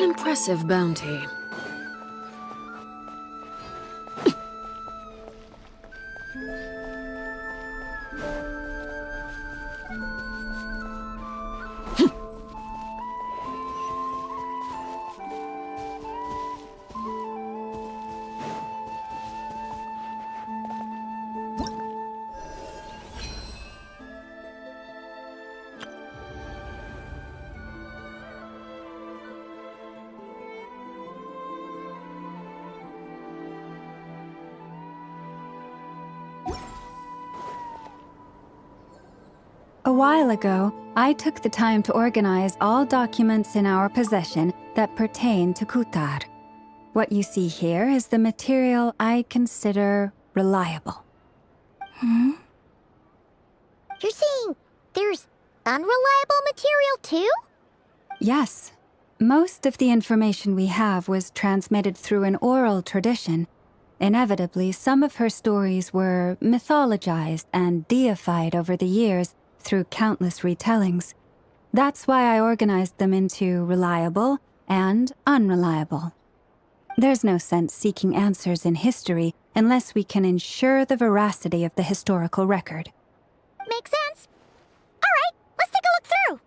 impressive bounty. A while ago, I took the time to organize all documents in our possession that pertain to Kutar. What you see here is the material I consider reliable. You're saying there's unreliable material too? Yes. Most of the information we have was transmitted through an oral tradition. Inevitably, some of her stories were mythologized and deified over the years through countless retellings. That's why I organized them into reliable and unreliable. There's no sense seeking answers in history unless we can ensure the veracity of the historical record. Makes sense. All right, let's take a look through.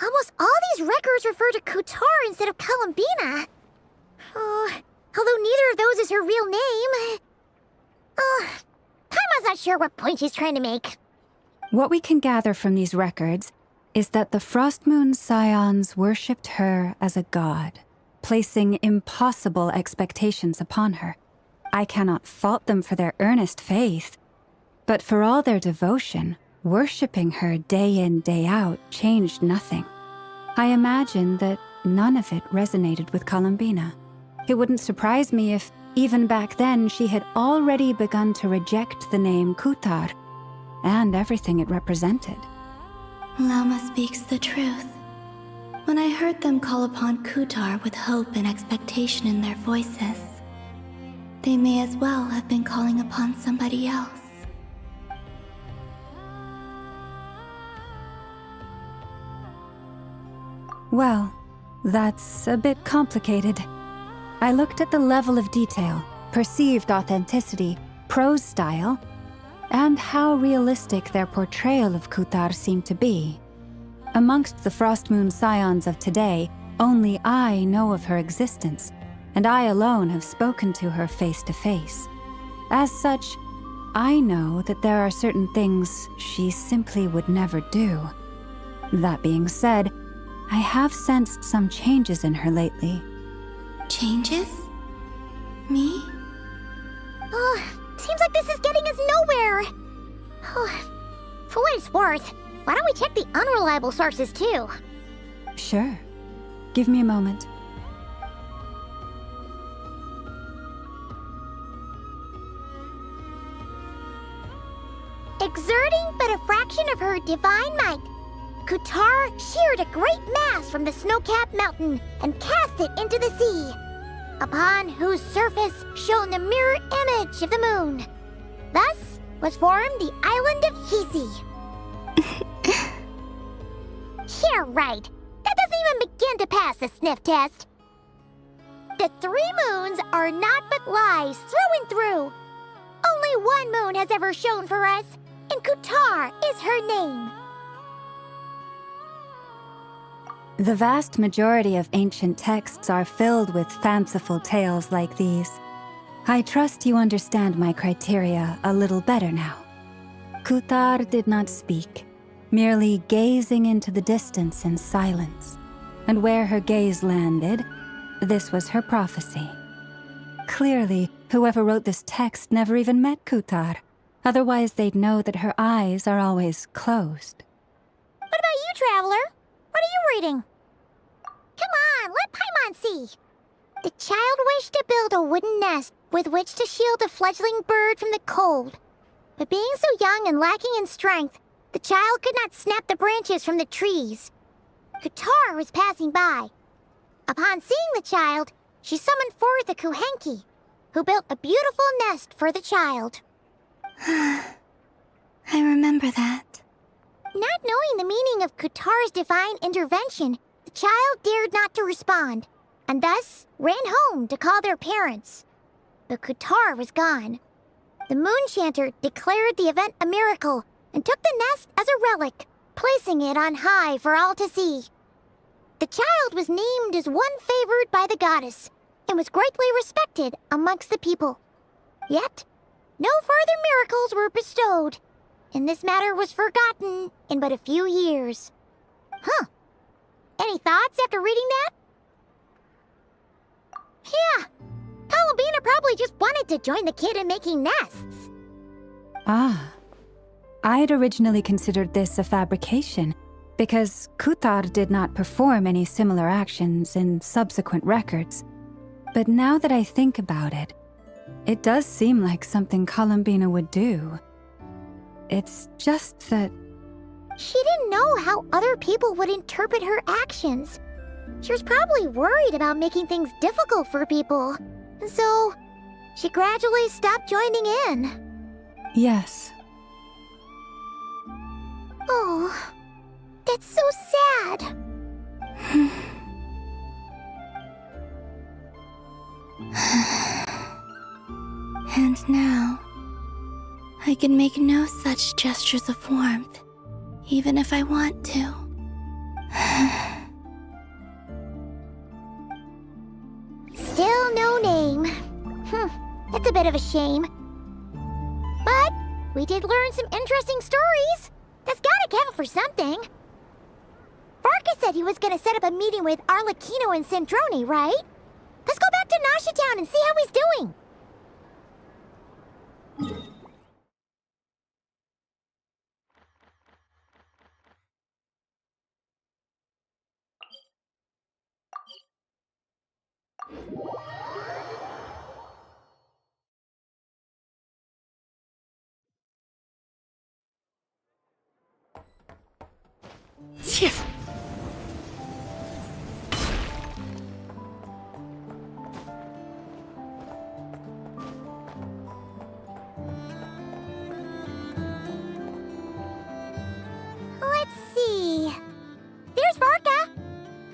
Almost all these records refer to Kutar instead of Columbina. Although neither of those is her real name. Paimon's not sure what point she's trying to make. What we can gather from these records is that the Frostmoon Scions worshipped her as a god, placing impossible expectations upon her. I cannot fault them for their earnest faith, but for all their devotion, worshipping her day in, day out changed nothing. I imagine that none of it resonated with Columbina. It wouldn't surprise me if, even back then, she had already begun to reject the name Kutar and everything it represented. Lama speaks the truth. When I heard them call upon Kutar with hope and expectation in their voices, they may as well have been calling upon somebody else. Well, that's a bit complicated. I looked at the level of detail, perceived authenticity, prose style, and how realistic their portrayal of Kutar seemed to be. Amongst the Frostmoon Scions of today, only I know of her existence, and I alone have spoken to her face to face. As such, I know that there are certain things she simply would never do. That being said, I have sensed some changes in her lately. Changes? Me? Seems like this is getting us nowhere. For what it's worth, why don't we check the unreliable sources too? Sure. Give me a moment. Exerting but a fraction of her divine might, Kutar sheared a great mass from the snow-capped mountain and cast it into the sea, upon whose surface shone the mirror image of the moon. Thus was formed the island of Hisi. Yeah, right. That doesn't even begin to pass the sniff test. The 3 moons are naught but lies through and through. Only one moon has ever shone for us, and Kutar is her name. The vast majority of ancient texts are filled with fanciful tales like these. I trust you understand my criteria a little better now. Kutar did not speak, merely gazing into the distance in silence. And where her gaze landed, this was her prophecy. Clearly, whoever wrote this text never even met Kutar. Otherwise, they'd know that her eyes are always closed. What about you, Traveler? What are you reading? Come on, let Paimon see. The child wished to build a wooden nest with which to shield a fledgling bird from the cold. But being so young and lacking in strength, the child could not snap the branches from the trees. Kutar was passing by. Upon seeing the child, she summoned forth a Kuhenki, who built a beautiful nest for the child. I remember that. Not knowing the meaning of Kutar's divine intervention, the child dared not to respond, and thus ran home to call their parents. But Kutar was gone. The moon chanter declared the event a miracle and took the nest as a relic, placing it on high for all to see. The child was named as one favored by the goddess and was greatly respected amongst the people. Yet, no further miracles were bestowed, and this matter was forgotten in but a few years. Huh. Any thoughts after reading that? Yeah. Columbina probably just wanted to join the kid in making nests. Ah. I'd originally considered this a fabrication, because Kutar did not perform any similar actions in subsequent records. But now that I think about it, it does seem like something Columbina would do. It's just that... She didn't know how other people would interpret her actions. She was probably worried about making things difficult for people. And so, she gradually stopped joining in. Yes. Oh, that's so sad. And now, I can make no such gestures of warmth, even if I want to. Still no name. That's a bit of a shame. But we did learn some interesting stories. That's gotta count for something. Varka said he was gonna set up a meeting with Arlecchino and Sandrone, right? Let's go back to Nasha Town and see how he's doing. Let's see. There's Varka.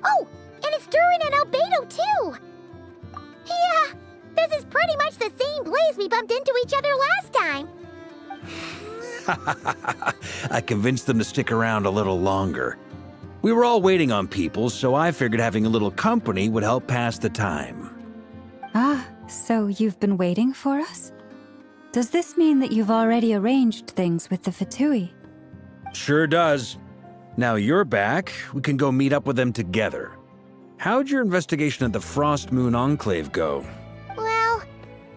Oh, and it's Durin and Albedo too. Yeah, this is pretty much the same place we bumped into each other last time. I convinced them to stick around a little longer. We were all waiting on people, so I figured having a little company would help pass the time. Ah, so you've been waiting for us? Does this mean that you've already arranged things with the Fatui? Sure does. Now you're back, we can go meet up with them together. How'd your investigation at the Frost Moon Enclave go? Well,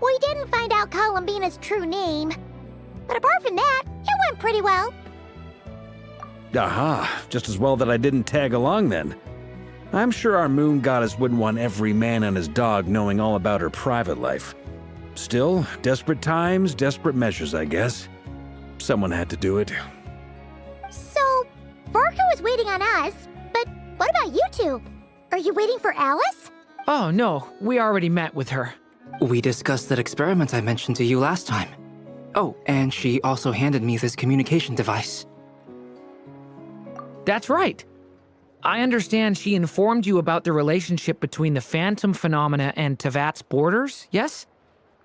we didn't find out Columbina's true name. But apart from that, it went pretty well. Aha, just as well that I didn't tag along then. I'm sure our moon goddess wouldn't want every man and his dog knowing all about her private life. Still, desperate times, desperate measures, I guess. Someone had to do it. So, Varka was waiting on us, but what about you two? Are you waiting for Alice? Oh no, we already met with her. We discussed that experiment I mentioned to you last time. Oh, and she also handed me this communication device. That's right. I understand she informed you about the relationship between the phantom phenomena and Tevat's borders, yes?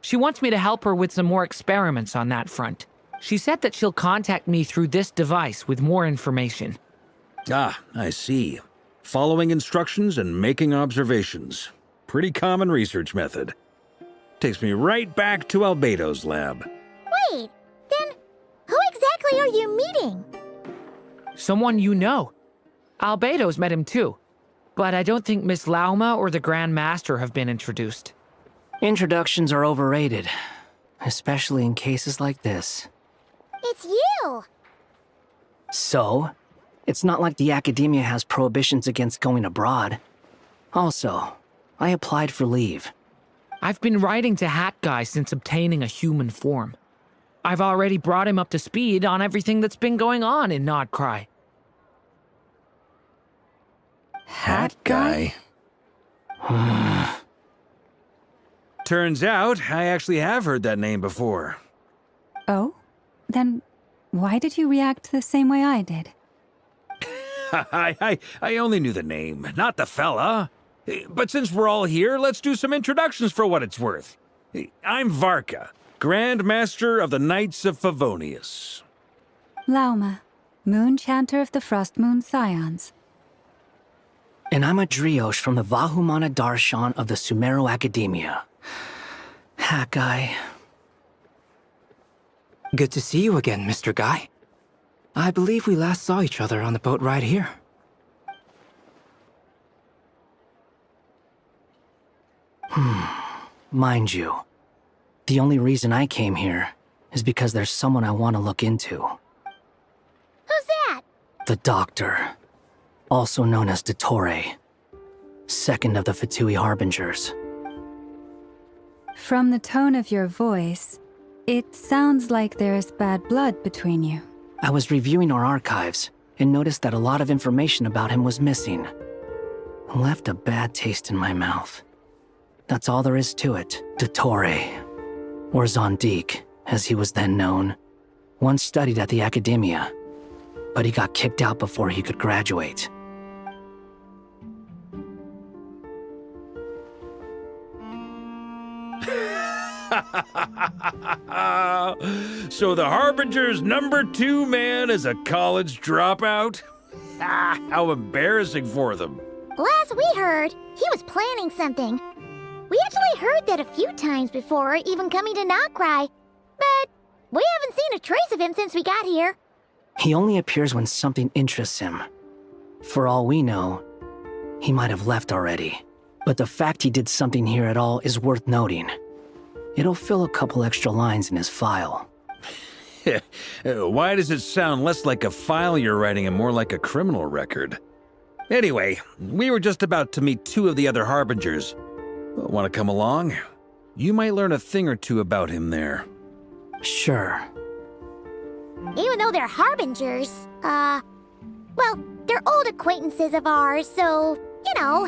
She wants me to help her with some more experiments on that front. She said that she'll contact me through this device with more information. Ah, I see. Following instructions and making observations. Pretty common research method. Takes me right back to Albedo's lab. Wait, then who exactly are you meeting? Someone you know. Albedo's met him too. But I don't think Miss Lauma or the Grand Master have been introduced. Introductions are overrated, especially in cases like this. It's you! So, it's not like the academia has prohibitions against going abroad. Also, I applied for leave. I've been writing to Hat Guy since obtaining a human form. I've already brought him up to speed on everything that's been going on in Nodcry. Hat guy? Turns out, I actually have heard that name before. Oh? Then why did you react the same way I did? I only knew the name, not the fella. But since we're all here, let's do some introductions for what it's worth. I'm Varka, Grand Master of the Knights of Favonius. Lauma, Moon Chanter of the Frost Moon Scions. And I'm a Driosh from the Vahumana Darshan of the Sumeru Academia. Hat guy. Good to see you again, Mr. Guy. I believe we last saw each other on the boat ride here. Mind you, the only reason I came here is because there's someone I want to look into. Who's that? The Doctor, also known as Dottore, second of the Fatui Harbingers. From the tone of your voice, it sounds like there's bad blood between you. I was reviewing our archives and noticed that a lot of information about him was missing. Left a bad taste in my mouth. That's all there is to it. Dottore, or Zondique, as he was then known, once studied at the Academia, but he got kicked out before he could graduate. So the Harbinger's #2 man is a college dropout? How embarrassing for them. Last we heard, he was planning something. We actually heard that a few times before, even coming to Notcry. But we haven't seen a trace of him since we got here. He only appears when something interests him. For all we know, he might have left already. But the fact he did something here at all is worth noting. It'll fill a couple extra lines in his file. Why does it sound less like a file you're writing and more like a criminal record? Anyway, we were just about to meet 2 of the other Harbingers. Want to come along? You might learn a thing or two about him there. Sure. Even though they're Harbingers, well, they're old acquaintances of ours, so, you know,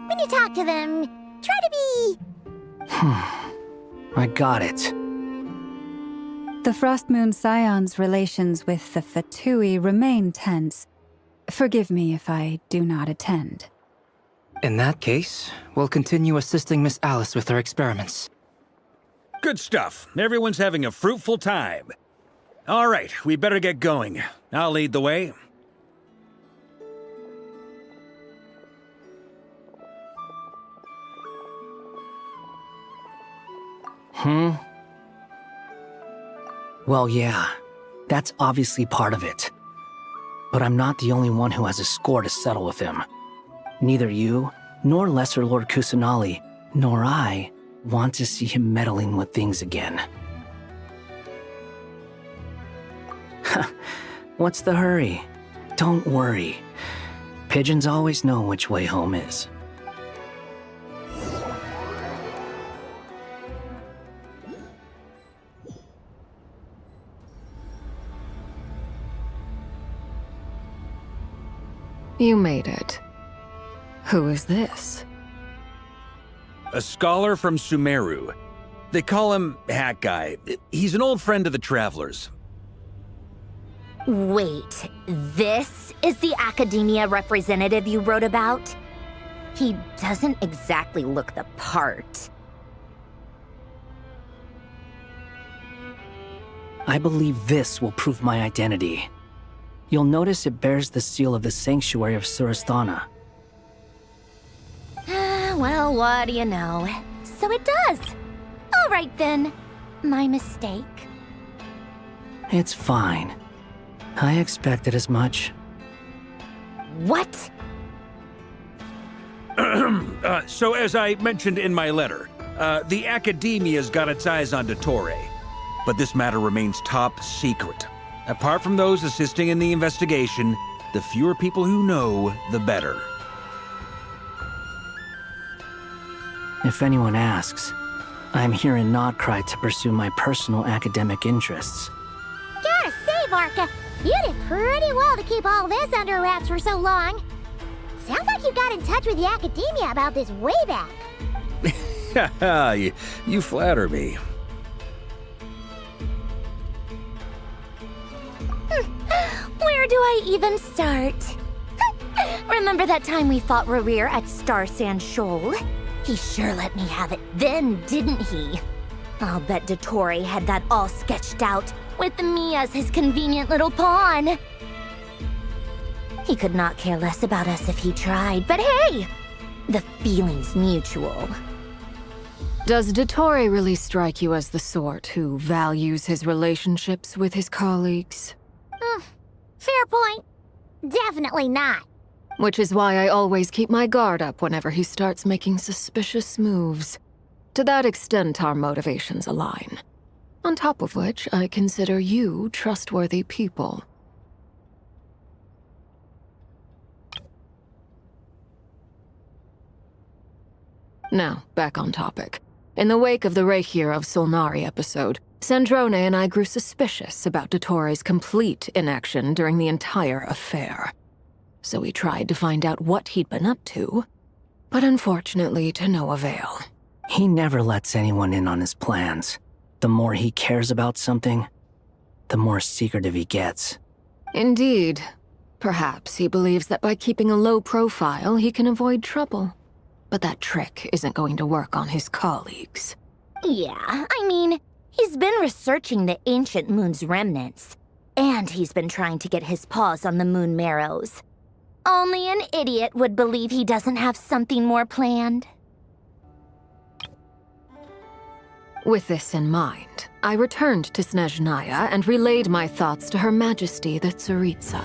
when you talk to them, try to be... I got it. The Frost Moon Scions' relations with the Fatui remain tense. Forgive me if I do not attend. In that case, we'll continue assisting Miss Alice with her experiments. Good stuff. Everyone's having a fruitful time. All right, we better get going. I'll lead the way. Well, yeah, that's obviously part of it. But I'm not the only one who has a score to settle with him. Neither you, nor Lesser Lord Kusanali, nor I want to see him meddling with things again. What's the hurry? Don't worry. Pigeons always know which way home is. You made it. Who is this? A scholar from Sumeru. They call him Hat Guy. He's an old friend of the Travelers. Wait, this is the Academia representative you wrote about? He doesn't exactly look the part. I believe this will prove my identity. You'll notice it bears the seal of the Sanctuary of Surasthana. Well, what do you know? So it does. All right then. My mistake. It's fine. I expected as much. What? So as I mentioned in my letter, the Academia's got its eyes on Dottore. But this matter remains top secret. Apart from those assisting in the investigation, the fewer people who know, the better. If anyone asks, I'm here in Notcry to pursue my personal academic interests. Gotta say, Varka, you did pretty well to keep all this under wraps for so long. Sounds like you got in touch with the Academia about this way back. Haha, you flatter me. Where do I even start? Remember that time we fought Rerir at Star Sand Shoal? He sure let me have it then, didn't he? I'll bet Dottore had that all sketched out, with me as his convenient little pawn. He could not care less about us if he tried, but hey! The feeling's mutual. Does Dottore really strike you as the sort who values his relationships with his colleagues? Fair point. Definitely not. Which is why I always keep my guard up whenever he starts making suspicious moves. To that extent, our motivations align. On top of which, I consider you trustworthy people. Now, back on topic. In the wake of the Reikir of Solnari episode, Sandrone and I grew suspicious about Dottore's complete inaction during the entire affair. So we tried to find out what he'd been up to, but unfortunately to no avail. He never lets anyone in on his plans. The more he cares about something, the more secretive he gets. Indeed. Perhaps he believes that by keeping a low profile, he can avoid trouble. But that trick isn't going to work on his colleagues. Yeah, I mean, he's been researching the ancient moon's remnants. And he's been trying to get his paws on the moon marrows. Only an idiot would believe he doesn't have something more planned. With this in mind, I returned to Snezhnaya and relayed my thoughts to Her Majesty the Tsaritsa,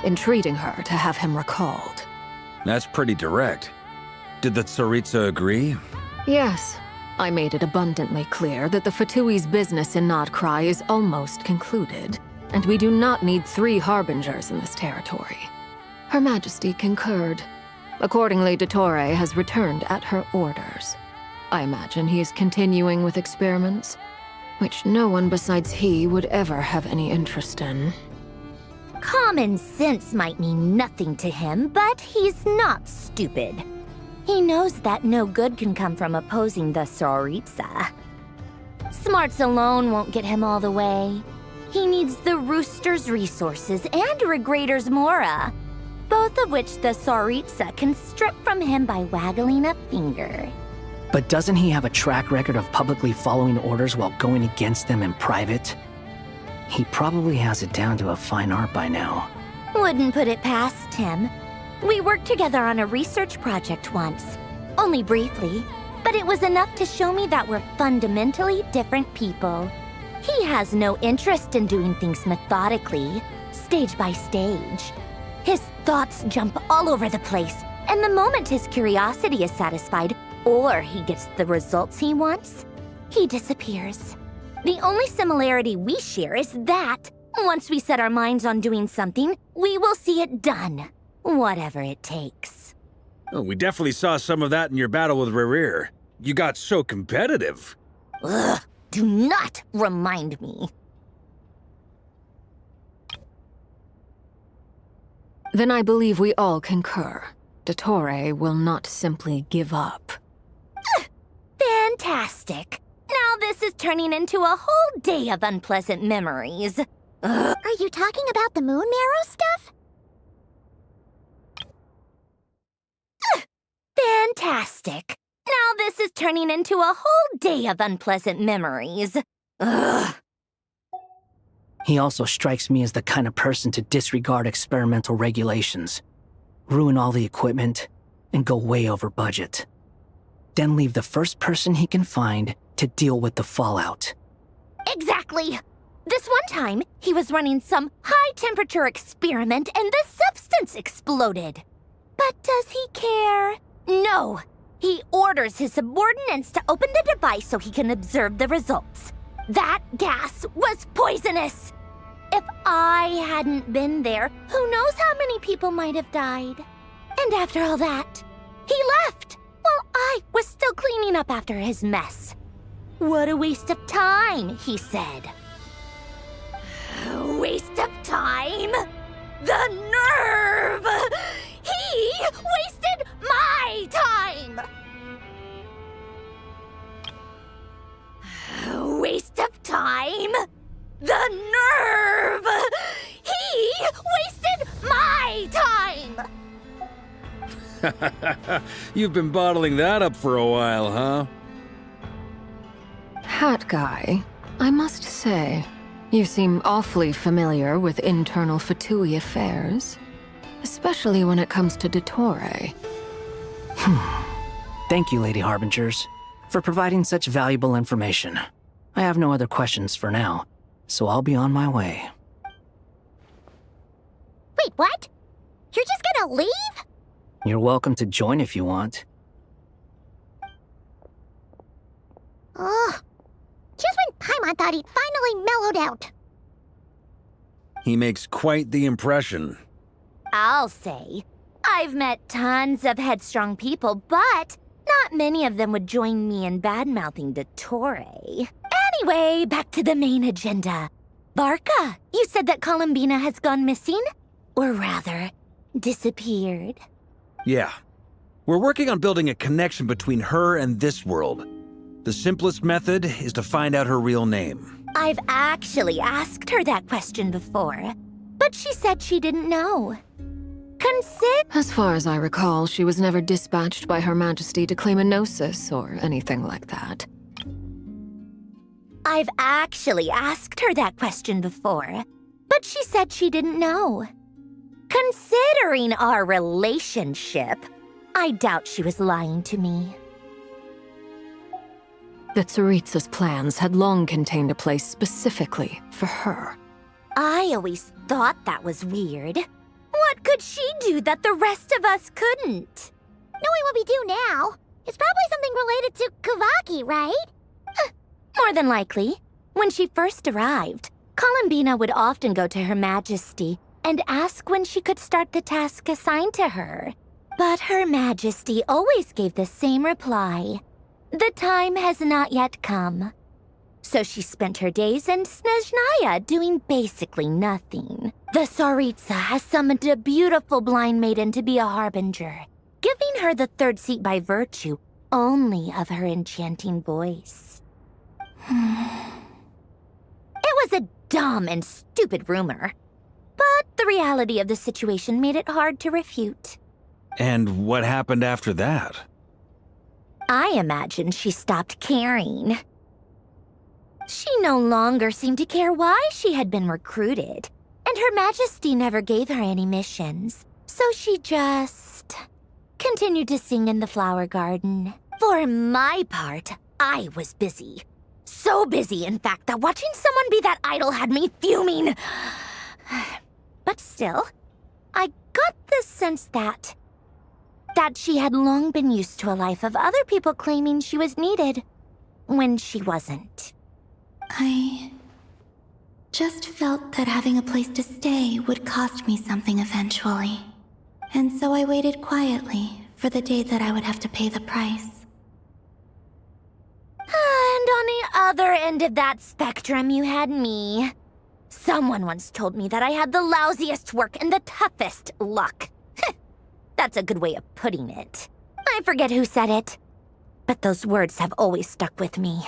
entreating her to have him recalled. That's pretty direct. Did the Tsaritsa agree? Yes. I made it abundantly clear that the Fatui's business in Nodcry is almost concluded, and we do not need 3 harbingers in this territory. Her Majesty concurred. Accordingly, Dottore has returned at her orders. I imagine he is continuing with experiments, which no one besides he would ever have any interest in. Common sense might mean nothing to him, but he's not stupid. He knows that no good can come from opposing the Tsaritsa. Smarts alone won't get him all the way. He needs the Rooster's resources and Regrator's Mora, both of which the Tsaritsa can strip from him by waggling a finger. But doesn't he have a track record of publicly following orders while going against them in private? He probably has it down to a fine art by now. Wouldn't put it past him. We worked together on a research project once. Only briefly, but it was enough to show me that we're fundamentally different people. He has no interest in doing things methodically, stage by stage. His thoughts jump all over the place, and the moment his curiosity is satisfied, or he gets the results he wants, he disappears. The only similarity we share is that, once we set our minds on doing something, we will see it done. Whatever it takes. Oh, we definitely saw some of that in your battle with Rerir. You got so competitive. Ugh, do not remind me. Then I believe we all concur. Dottore will not simply give up. Fantastic. Now this is turning into a whole day of unpleasant memories. Ugh. Are you talking about the moon marrow stuff? Fantastic. Now this is turning into a whole day of unpleasant memories. Ugh. He also strikes me as the kind of person to disregard experimental regulations, ruin all the equipment, and go way over budget. Then leave the first person he can find to deal with the fallout. Exactly. This one time, he was running some high-temperature experiment and the substance exploded. But does he care? No. He orders his subordinates to open the device so he can observe the results. That gas was poisonous. If I hadn't been there, who knows how many people might have died. And after all that, he left while I was still cleaning up after his mess. What a waste of time, he said. Waste of time? The nerve! He wasted my time! You've been bottling that up for a while, huh? Hat guy, I must say, you seem awfully familiar with internal Fatui affairs. Especially when it comes to Dottore. Thank you, Lady Harbingers, for providing such valuable information. I have no other questions for now, so I'll be on my way. Wait, what? You're just gonna leave? You're welcome to join if you want. Ugh. Just when Paimon thought he'd finally mellowed out. He makes quite the impression. I'll say. I've met tons of headstrong people, but not many of them would join me in bad-mouthing Dottore. Anyway, back to the main agenda. Barca, you said that Columbina has gone missing? Or rather, disappeared. Yeah. We're working on building a connection between her and this world. The simplest method is to find out her real name. I've actually asked her that question before, but she said she didn't know. As far as I recall, she was never dispatched by Her Majesty to claim a gnosis or anything like that. I've actually asked her that question before, but she said she didn't know. Considering our relationship, I doubt she was lying to me. The Tsaritsa's plans had long contained a place specifically for her. I always thought that was weird. What could she do that the rest of us couldn't? Knowing what we do now, it's probably something related to Kavaki, right? More than likely. When she first arrived, Columbina would often go to Her Majesty and ask when she could start the task assigned to her. But Her Majesty always gave the same reply. The time has not yet come. So she spent her days in Snezhnaya doing basically nothing. The Tsaritsa has summoned a beautiful blind maiden to be a harbinger, giving her the third seat by virtue only of her enchanting voice. It was a dumb and stupid rumor, but the reality of the situation made it hard to refute. And what happened after that? I imagine she stopped caring. She no longer seemed to care why she had been recruited, and Her Majesty never gave her any missions. So she just continued to sing in the flower garden. For my part, I was busy. So busy, in fact, that watching someone be that idol had me fuming. But still, I got the sense that she had long been used to a life of other people claiming she was needed when she wasn't. I just felt that having a place to stay would cost me something eventually. And so I waited quietly for the day that I would have to pay the price. And on the other end of that spectrum, you had me. Someone once told me that I had the lousiest work and the toughest luck. That's a good way of putting it. I forget who said it, but those words have always stuck with me.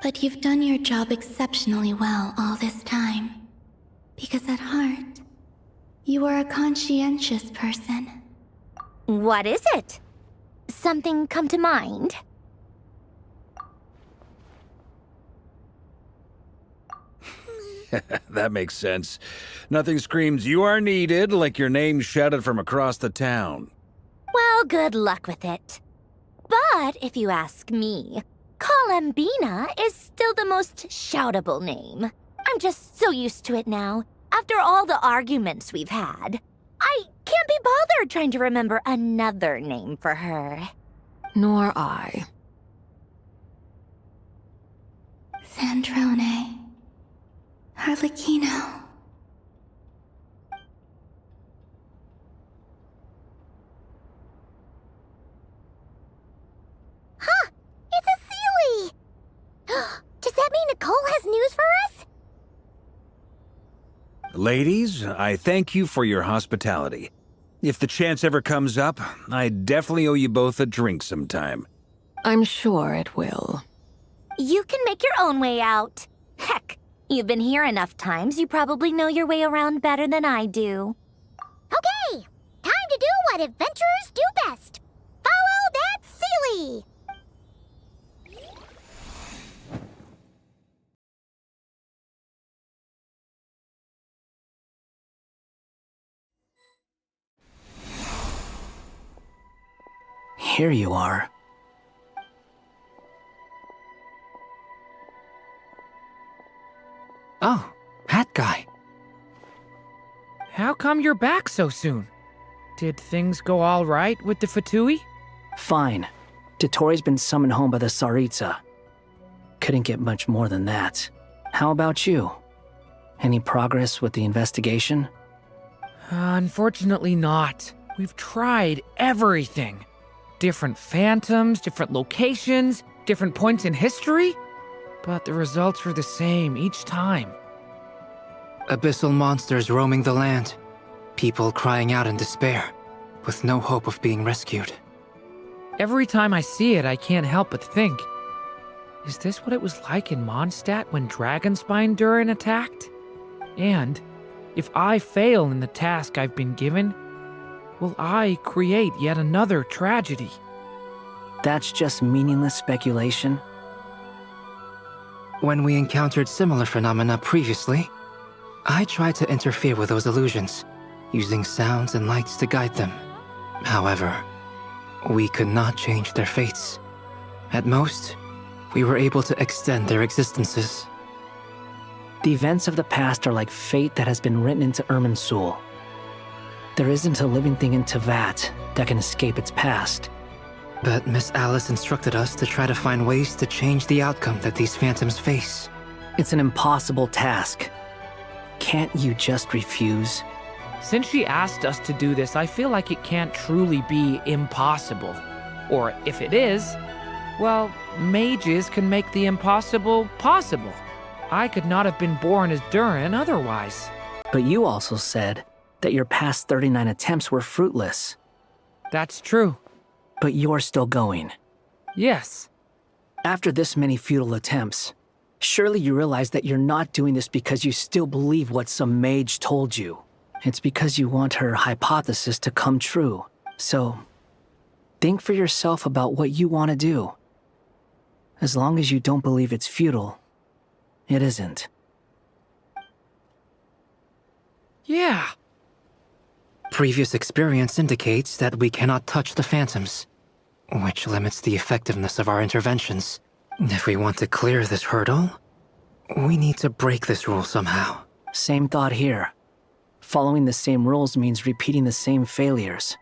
But you've done your job exceptionally well all this time. Because at heart, you are a conscientious person. What is it? Something come to mind? That makes sense. Nothing screams "you are needed" like your name shouted from across the town. Well, good luck with it. But if you ask me, Columbina is still the most shoutable name. I'm just so used to it now, after all the arguments we've had. I can't be bothered trying to remember another name for her. Nor I. Sandrone. Harlequino. Huh! It's a Sealy! Does that mean Nicole has news for us? Ladies, I thank you for your hospitality. If the chance ever comes up, I definitely owe you both a drink sometime. I'm sure it will. You can make your own way out. Heck, you've been here enough times, you probably know your way around better than I do. Okay, time to do what adventurers do best. Follow that Sealy! Here you are. Oh, hat guy. How come you're back so soon? Did things go all right with the Fatui? Fine. Dotori's been summoned home by the Tsaritsa. Couldn't get much more than that. How about you? Any progress with the investigation? Unfortunately not. We've tried everything. Different phantoms, different locations, different points in history. But the results were the same each time. Abyssal monsters roaming the land. People crying out in despair, with no hope of being rescued. Every time I see it, I can't help but think, is this what it was like in Mondstadt when Dragonspine Durin attacked? And if I fail in the task I've been given, will I create yet another tragedy? That's just meaningless speculation. When we encountered similar phenomena previously, I tried to interfere with those illusions, using sounds and lights to guide them. However, we could not change their fates. At most, we were able to extend their existences. The events of the past are like fate that has been written into Irminsul. There isn't a living thing in Teyvat that can escape its past. But Miss Alice instructed us to try to find ways to change the outcome that these phantoms face. It's an impossible task. Can't you just refuse? Since she asked us to do this, I feel like it can't truly be impossible. Or if it is, well, mages can make the impossible possible. I could not have been born as Durin otherwise. But you also said that your past 39 attempts were fruitless. That's true. But you're still going. Yes. After this many futile attempts, surely you realize that you're not doing this because you still believe what some mage told you. It's because you want her hypothesis to come true. So, think for yourself about what you want to do. As long as you don't believe it's futile, it isn't. Yeah. Previous experience indicates that we cannot touch the phantoms, which limits the effectiveness of our interventions. If we want to clear this hurdle, we need to break this rule somehow. Same thought here. Following the same rules means repeating the same failures.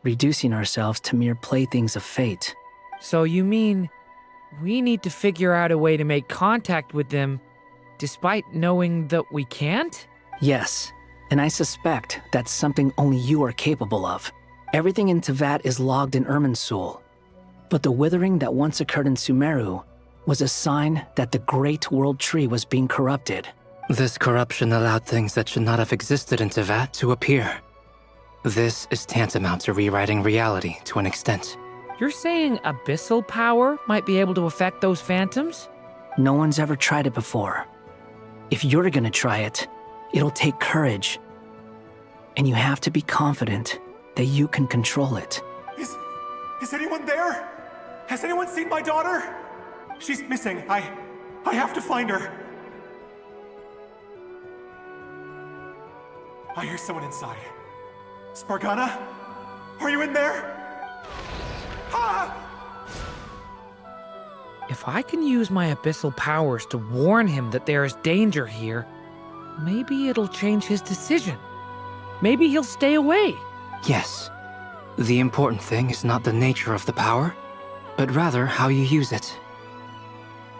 Reducing ourselves to mere playthings of fate. So you mean we need to figure out a way to make contact with them despite knowing that we can't? Yes, and I suspect that's something only you are capable of. Everything in Teyvat is logged in Irminsul, but the withering that once occurred in Sumeru was a sign that the Great World Tree was being corrupted. This corruption allowed things that should not have existed in Teyvat to appear. This is tantamount to rewriting reality to an extent. You're saying abyssal power might be able to affect those phantoms? No one's ever tried it before. If you're gonna try it, it'll take courage. And you have to be confident that you can control it. Is anyone there? Has anyone seen my daughter? She's missing. I have to find her. I hear someone inside. Spargana? Are you in there? Ah! If I can use my abyssal powers to warn him that there is danger here, maybe it'll change his decision. Maybe he'll stay away. Yes. The important thing is not the nature of the power, but rather how you use it.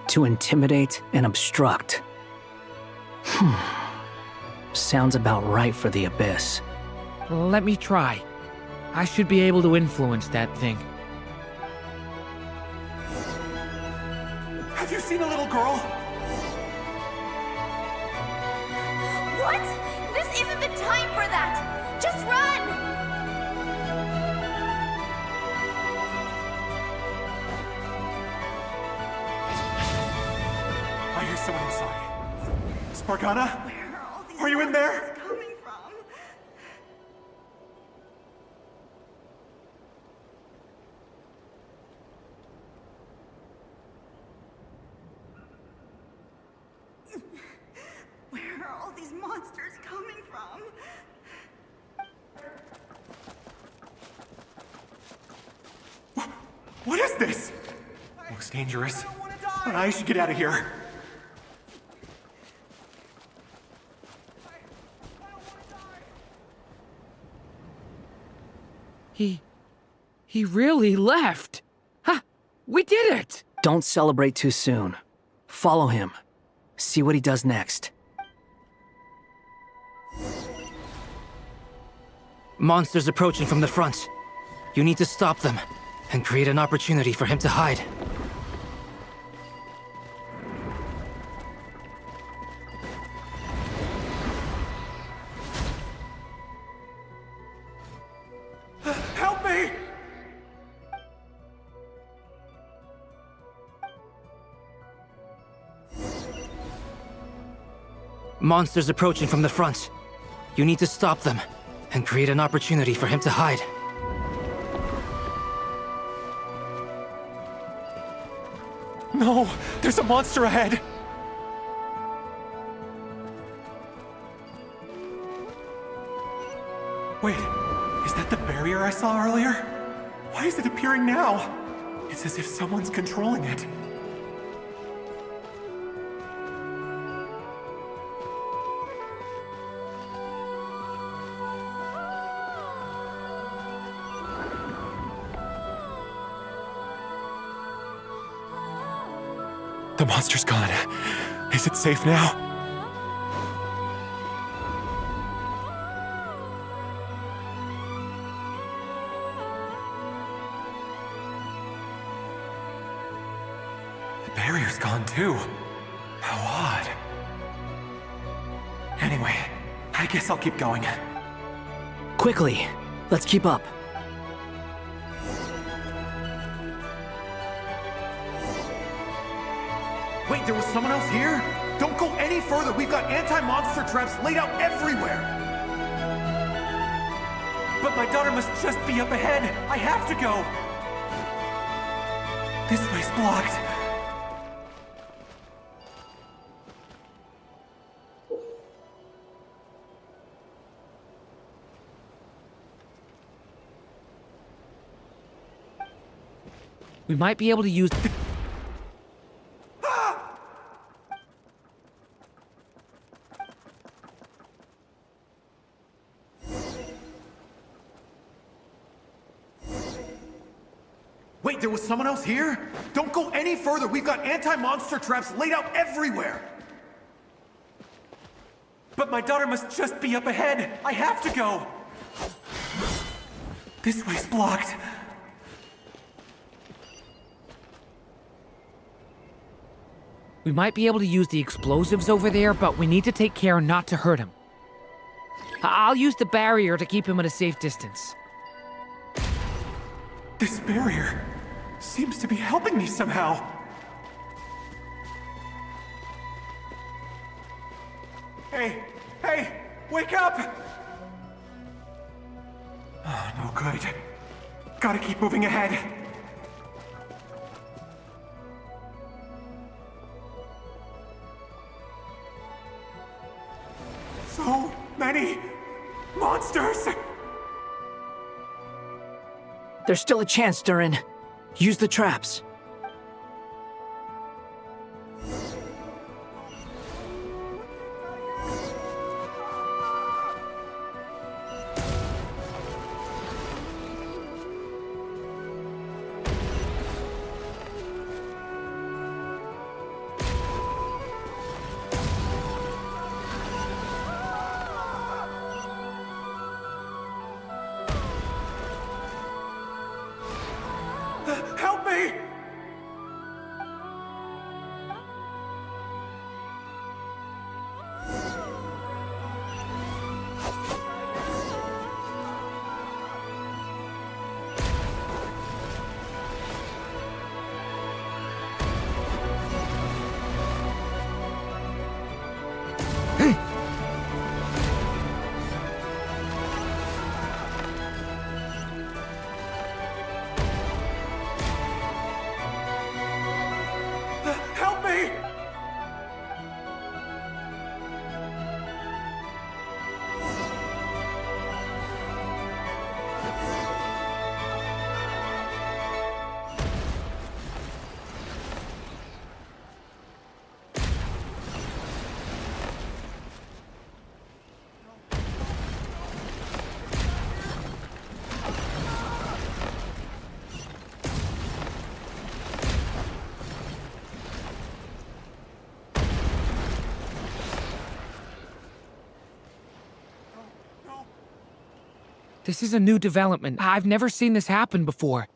To intimidate and obstruct. Sounds about right for the Abyss. Let me try. I should be able to influence that thing. Have you seen a little girl? What? This isn't the time for that! Just run! I hear someone inside. Spargana? Where are all these Are you in there? monsters coming from? Where are all these monsters coming from? What is this? Looks dangerous. I should get out of here. He really left. Ha! We did it! Don't celebrate too soon. Follow him. See what he does next. Monsters approaching from the front. You need to stop them and create an opportunity for him to hide. Help me! Monsters approaching from the front. You need to stop them and create an opportunity for him to hide. No, there's a monster ahead. Wait, is that the barrier I saw earlier? Why is it appearing now? It's as if someone's controlling it. The monster's gone. Is it safe now? The barrier's gone too. How odd. Anyway, I guess I'll keep going. Quickly, let's keep up. Wait, there was someone else here? Don't go any further. We've got anti-monster traps laid out everywhere. But my daughter must just be up ahead. I have to go. This way's blocked. We might be able to use... Wait, there was someone else here? Don't go any further. We've got anti-monster traps laid out everywhere. But my daughter must just be up ahead. I have to go. This way's blocked. We might be able to use the explosives over there, but we need to take care not to hurt him. I'll use the barrier to keep him at a safe distance. This barrier seems to be helping me somehow. Hey, wake up! Oh, no good. Gotta keep moving ahead. So many monsters! There's still a chance, Durin. Use the traps. Help me! This is a new development. I've never seen this happen before.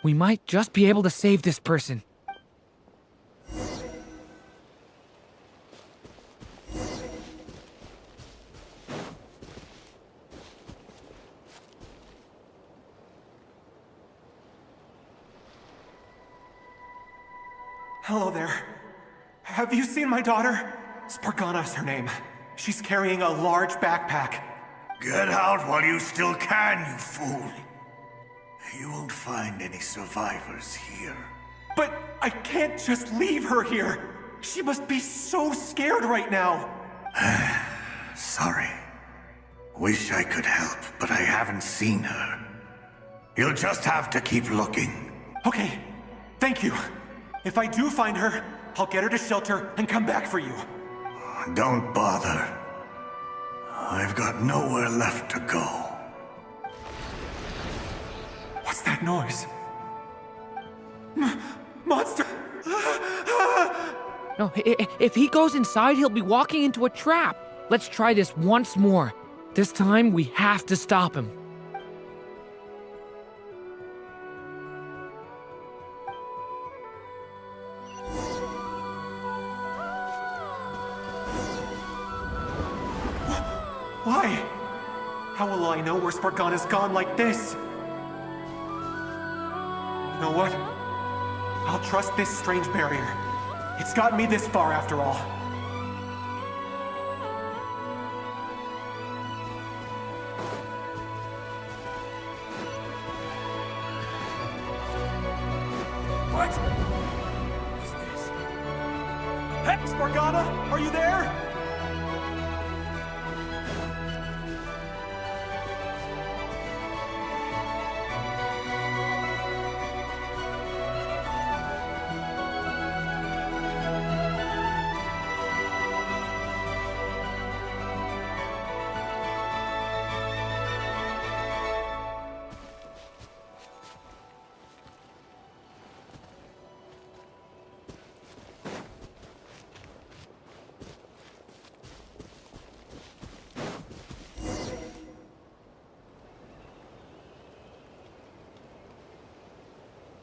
We might just be able to save this person. Hello there. Have you seen my daughter? Spargana is her name. She's carrying a large backpack. Get out while you still can, you fool. You won't find any survivors here. But I can't just leave her here. She must be so scared right now. Sorry. Wish I could help, but I haven't seen her. You'll just have to keep looking. Okay, thank you. If I do find her, I'll get her to shelter and come back for you. Don't bother. I've got nowhere left to go. What's that noise? Monster! No, if he goes inside, he'll be walking into a trap. Let's try this once more. This time, we have to stop him. Why? How will I know where Spargana's gone like this? You know what? I'll trust this strange barrier. It's gotten me this far after all. What? What's this? Hey, Spargana, are you there?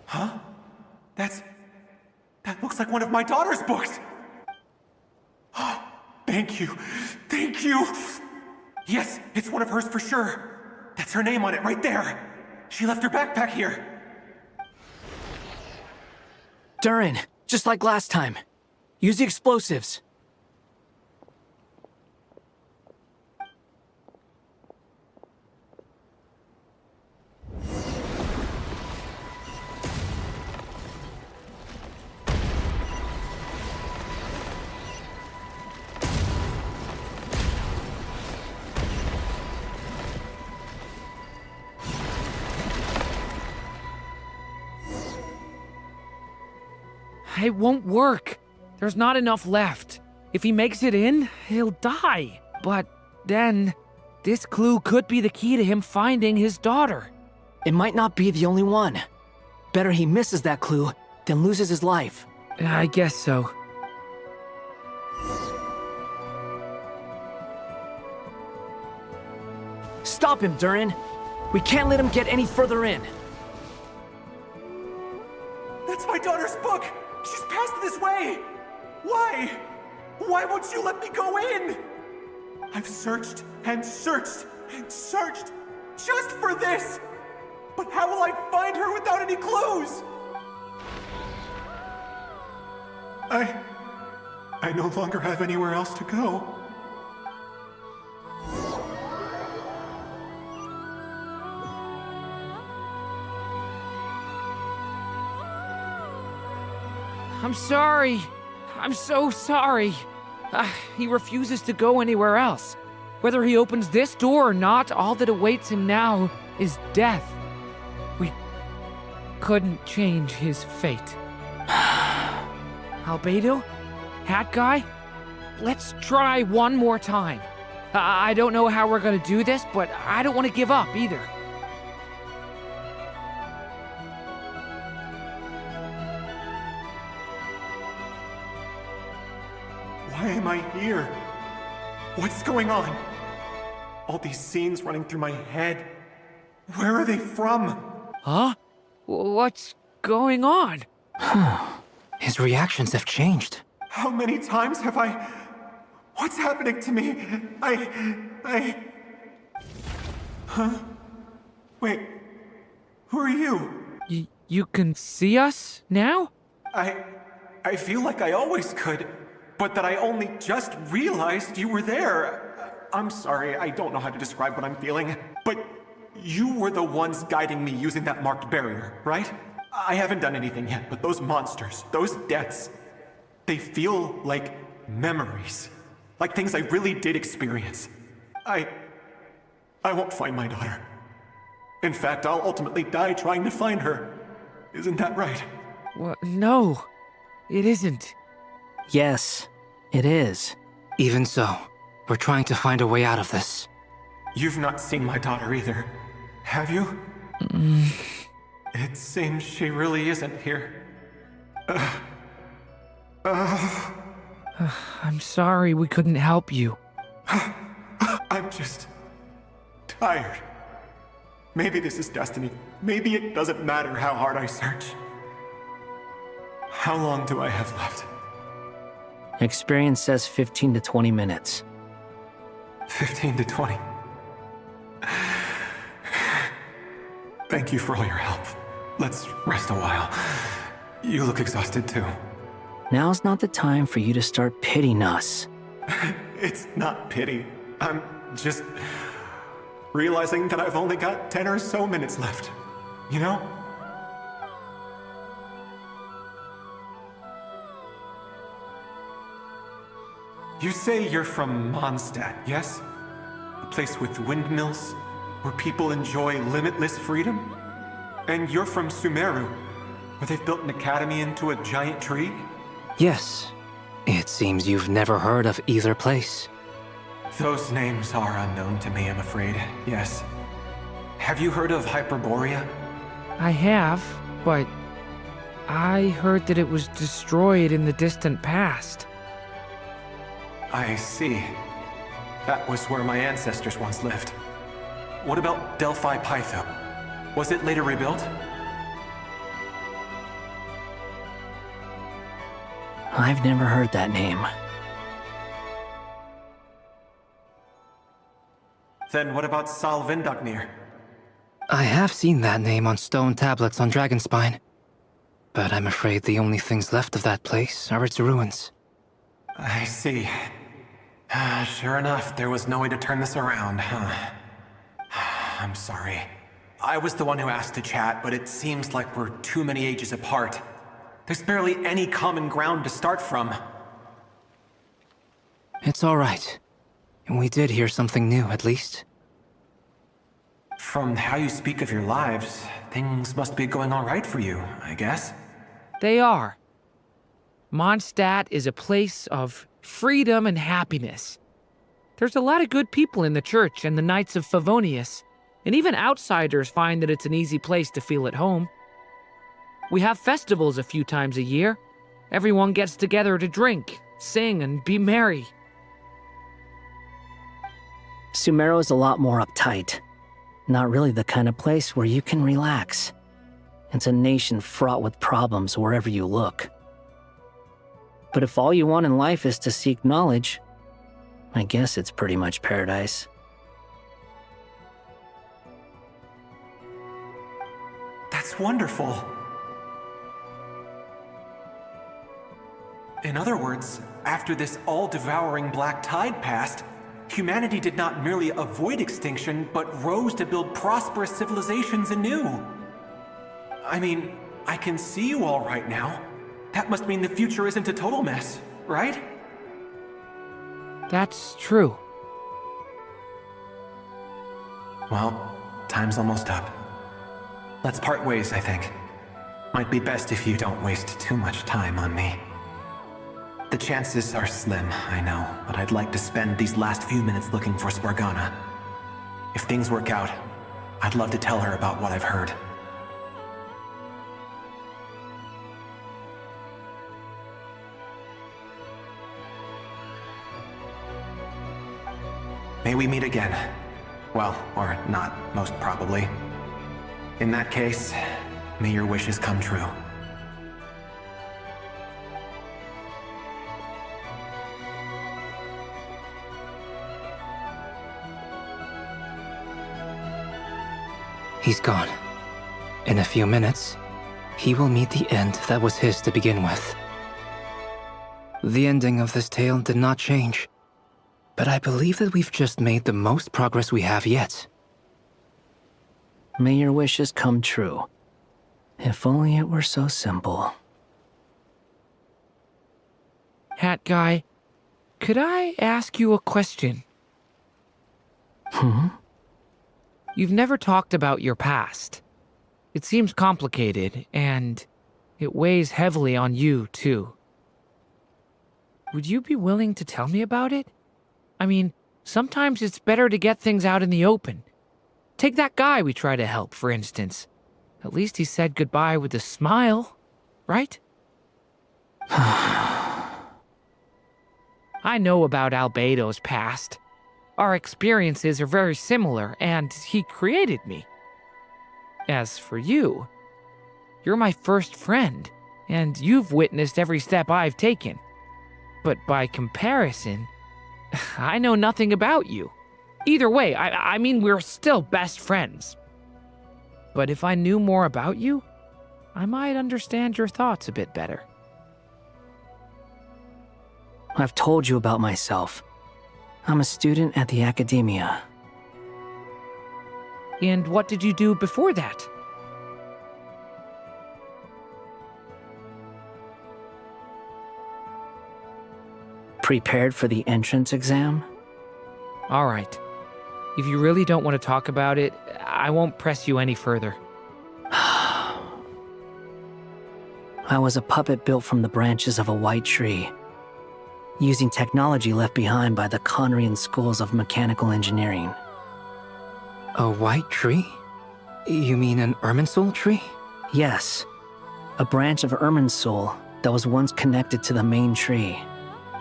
Huh? That looks like one of my daughter's books! Oh, thank you. Thank you! Yes, it's one of hers for sure. That's her name on it right there. She left her backpack here. Durin, just like last time. Use the explosives. It won't work. There's not enough left. If he makes it in, he'll die. But then, this clue could be the key to him finding his daughter. It might not be the only one. Better he misses that clue than loses his life. I guess so. Stop him, Durin. We can't let him get any further in. That's my daughter's book! She's passed this way! Why? Why won't you let me go in? I've searched and searched and searched just for this! But how will I find her without any clues? I no longer have anywhere else to go. I'm sorry. I'm so sorry. He refuses to go anywhere else. Whether he opens this door or not, all that awaits him now is death. We couldn't change his fate. Albedo? Hat Guy? Let's try one more time. I don't know how we're gonna do this, but I don't want to give up either. Why am I here? What's going on? All these scenes running through my head. Where are they from? Huh? What's going on? His reactions have changed. How many times have I... What's happening to me? Huh? Wait. Who are you? You can see us now? I feel like I always could, but that I only just realized you were there. I'm sorry, I don't know how to describe what I'm feeling, but you were the ones guiding me using that marked barrier, right? I haven't done anything yet, but those monsters, those deaths, they feel like memories. Like things I really did experience. I won't find my daughter. In fact, I'll ultimately die trying to find her. Isn't that right? No, it isn't. Yes, it is. Even so, we're trying to find a way out of this. You've not seen my daughter either, have you? It seems she really isn't here. I'm sorry we couldn't help you. I'm just... tired. Maybe this is destiny. Maybe it doesn't matter how hard I search. How long do I have left? Experience says 15 to 20 minutes. 15 to 20. Thank you for all your help. Let's rest a while. You look exhausted too. Now's not the time for you to start pitying us. It's not pity. I'm just realizing that I've only got 10 or so minutes left. You know? You say you're from Mondstadt, yes? A place with windmills, where people enjoy limitless freedom? And you're from Sumeru, where they've built an academy into a giant tree? Yes. It seems you've never heard of either place. Those names are unknown to me, I'm afraid, yes. Have you heard of Hyperborea? I have, but I heard that it was destroyed in the distant past. I see. That was where my ancestors once lived. What about Delphi Pytho? Was it later rebuilt? I've never heard that name. Then what about Sal Vindagnir? I have seen that name on stone tablets on Dragonspine. But I'm afraid the only things left of that place are its ruins. I see. Sure enough, there was no way to turn this around, huh? I'm sorry. I was the one who asked to chat, but it seems like we're too many ages apart. There's barely any common ground to start from. It's all right. We did hear something new, at least. From how you speak of your lives, things must be going all right for you, I guess. They are. Mondstadt is a place of freedom and happiness. There's a lot of good people in the church and the Knights of Favonius, and even outsiders find that it's an easy place to feel at home. We have festivals a few times a year. Everyone gets together to drink, sing, and be merry. Sumeru is a lot more uptight. Not really the kind of place where you can relax. It's a nation fraught with problems wherever you look. But if all you want in life is to seek knowledge, I guess it's pretty much paradise. That's wonderful. In other words, after this all-devouring black tide passed, humanity did not merely avoid extinction, but rose to build prosperous civilizations anew. I mean, I can see you all right now. That must mean the future isn't a total mess, right? That's true. Well, time's almost up. Let's part ways, I think. Might be best if you don't waste too much time on me. The chances are slim, I know, but I'd like to spend these last few minutes looking for Spargana. If things work out, I'd love to tell her about what I've heard. May we meet again. Well, or not, most probably. In that case, may your wishes come true. He's gone. In a few minutes, he will meet the end that was his to begin with. The ending of this tale did not change, but I believe that we've just made the most progress we have yet. May your wishes come true. If only it were so simple. Hat Guy, could I ask you a question? You've never talked about your past. It seems complicated, and it weighs heavily on you, too. Would you be willing to tell me about it? I mean, sometimes it's better to get things out in the open. Take that guy we try to help, for instance. At least he said goodbye with a smile, right? I know about Albedo's past. Our experiences are very similar, and he created me. As for you, you're my first friend, and you've witnessed every step I've taken. But by comparison, I know nothing about you. Either way, I mean, we're still best friends. But if I knew more about you, I might understand your thoughts a bit better. I've told you about myself. I'm a student at the academia. And what did you do before that? Prepared for the entrance exam? All right. If you really don't want to talk about it, I won't press you any further. I was a puppet built from the branches of a white tree, using technology left behind by the Conrian schools of mechanical engineering. A white tree? You mean an Irminsul tree? Yes, a branch of Irminsul that was once connected to the main tree.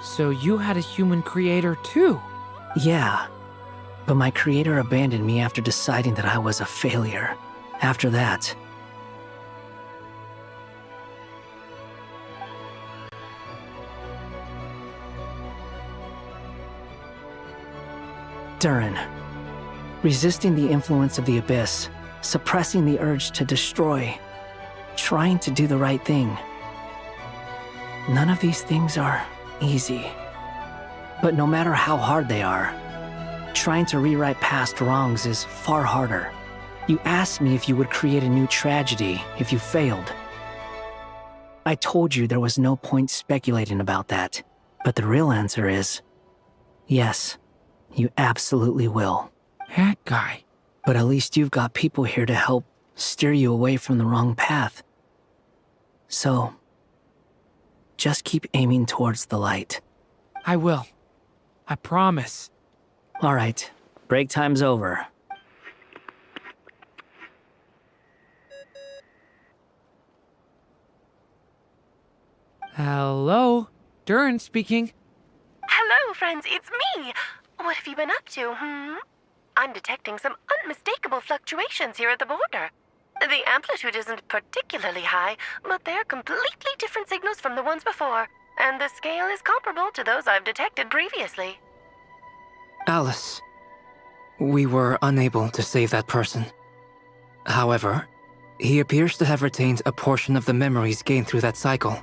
So you had a human creator too? Yeah, but my creator abandoned me after deciding that I was a failure. After that, Durin, resisting the influence of the Abyss, suppressing the urge to destroy, trying to do the right thing. None of these things are easy. But no matter how hard they are, trying to rewrite past wrongs is far harder. You asked me if you would create a new tragedy if you failed. I told you there was no point speculating about that, but the real answer is, yes, you absolutely will. That guy. But at least you've got people here to help steer you away from the wrong path. So, just keep aiming towards the light. I will. I promise. All right, break time's over. Hello? Durin speaking. Hello, friends, it's me. What have you been up to, I'm detecting some unmistakable fluctuations here at the border. The amplitude isn't particularly high, but they're completely different signals from the ones before, and the scale is comparable to those I've detected previously. Alice, we were unable to save that person. However, he appears to have retained a portion of the memories gained through that cycle,